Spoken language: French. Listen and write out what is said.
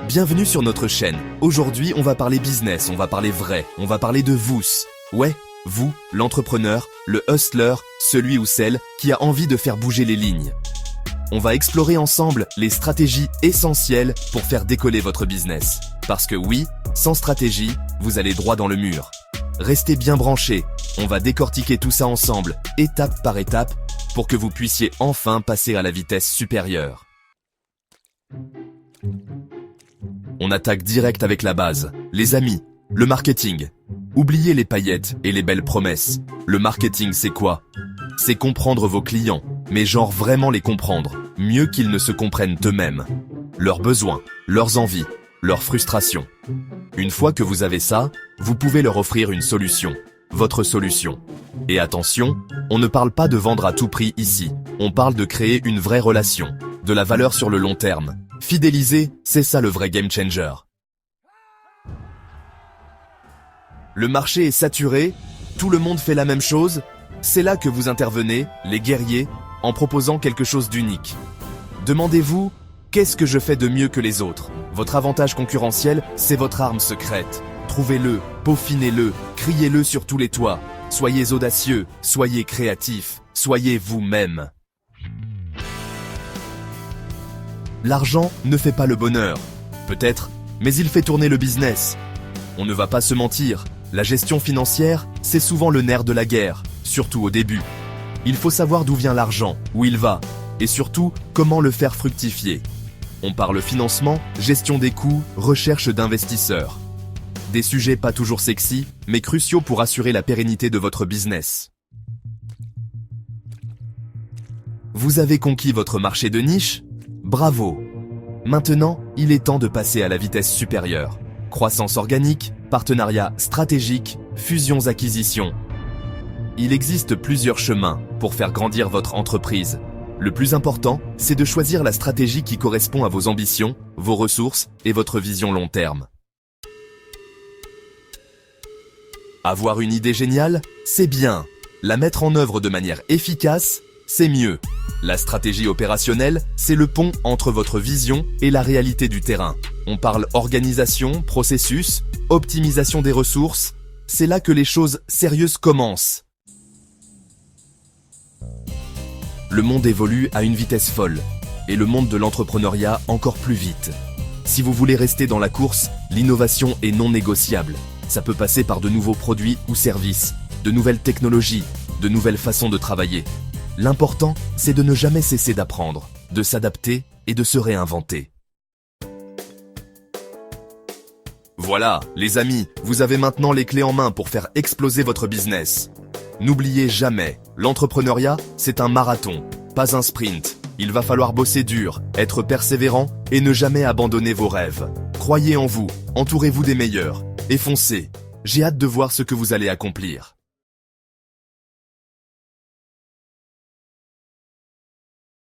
Bienvenue sur notre chaîne. Aujourd'hui, on va parler business, on va parler vrai, on va parler de vous. Ouais, vous, l'entrepreneur, le hustler, celui ou celle qui a envie de faire bouger les lignes. On va explorer ensemble les stratégies essentielles pour faire décoller votre business. Parce que oui, sans stratégie, vous allez droit dans le mur. Restez bien branchés, on va décortiquer tout ça ensemble, étape par étape, pour que vous puissiez enfin passer à la vitesse supérieure. On attaque direct avec la base, les amis, le marketing. Oubliez les paillettes et les belles promesses. Le marketing, c'est quoi? C'est comprendre vos clients, mais genre vraiment les comprendre, mieux qu'ils ne se comprennent eux-mêmes. Leurs besoins, leurs envies, leurs frustrations. Une fois que vous avez ça, vous pouvez leur offrir une solution, votre solution. Et attention, on ne parle pas de vendre à tout prix ici, on parle de créer une vraie relation, de la valeur sur le long terme. Fidéliser, c'est ça le vrai game changer. Le marché est saturé, tout le monde fait la même chose, c'est là que vous intervenez, les guerriers, en proposant quelque chose d'unique. Demandez-vous, qu'est-ce que je fais de mieux que les autres? Votre avantage concurrentiel, c'est votre arme secrète. Trouvez-le, peaufinez-le, criez-le sur tous les toits. Soyez audacieux, soyez créatifs, soyez vous-même. L'argent ne fait pas le bonheur. Peut-être, mais il fait tourner le business. On ne va pas se mentir, la gestion financière, c'est souvent le nerf de la guerre, surtout au début. Il faut savoir d'où vient l'argent, où il va, et surtout, comment le faire fructifier. On parle financement, gestion des coûts, recherche d'investisseurs. Des sujets pas toujours sexy, mais cruciaux pour assurer la pérennité de votre business. Vous avez conquis votre marché de niche? Bravo! Maintenant, il est temps de passer à la vitesse supérieure. Croissance organique, partenariat stratégique, fusions-acquisitions. Il existe plusieurs chemins pour faire grandir votre entreprise. Le plus important, c'est de choisir la stratégie qui correspond à vos ambitions, vos ressources et votre vision long terme. Avoir une idée géniale, c'est bien. La mettre en œuvre de manière efficace, c'est mieux. La stratégie opérationnelle, c'est le pont entre votre vision et la réalité du terrain. On parle organisation, processus, optimisation des ressources. C'est là que les choses sérieuses commencent. Le monde évolue à une vitesse folle, et le monde de l'entrepreneuriat encore plus vite. Si vous voulez rester dans la course, l'innovation est non négociable. Ça peut passer par de nouveaux produits ou services, de nouvelles technologies, de nouvelles façons de travailler. L'important, c'est de ne jamais cesser d'apprendre, de s'adapter et de se réinventer. Voilà, les amis, vous avez maintenant les clés en main pour faire exploser votre business. N'oubliez jamais, l'entrepreneuriat, c'est un marathon, pas un sprint. Il va falloir bosser dur, être persévérant et ne jamais abandonner vos rêves. Croyez en vous, entourez-vous des meilleurs et foncez. J'ai hâte de voir ce que vous allez accomplir.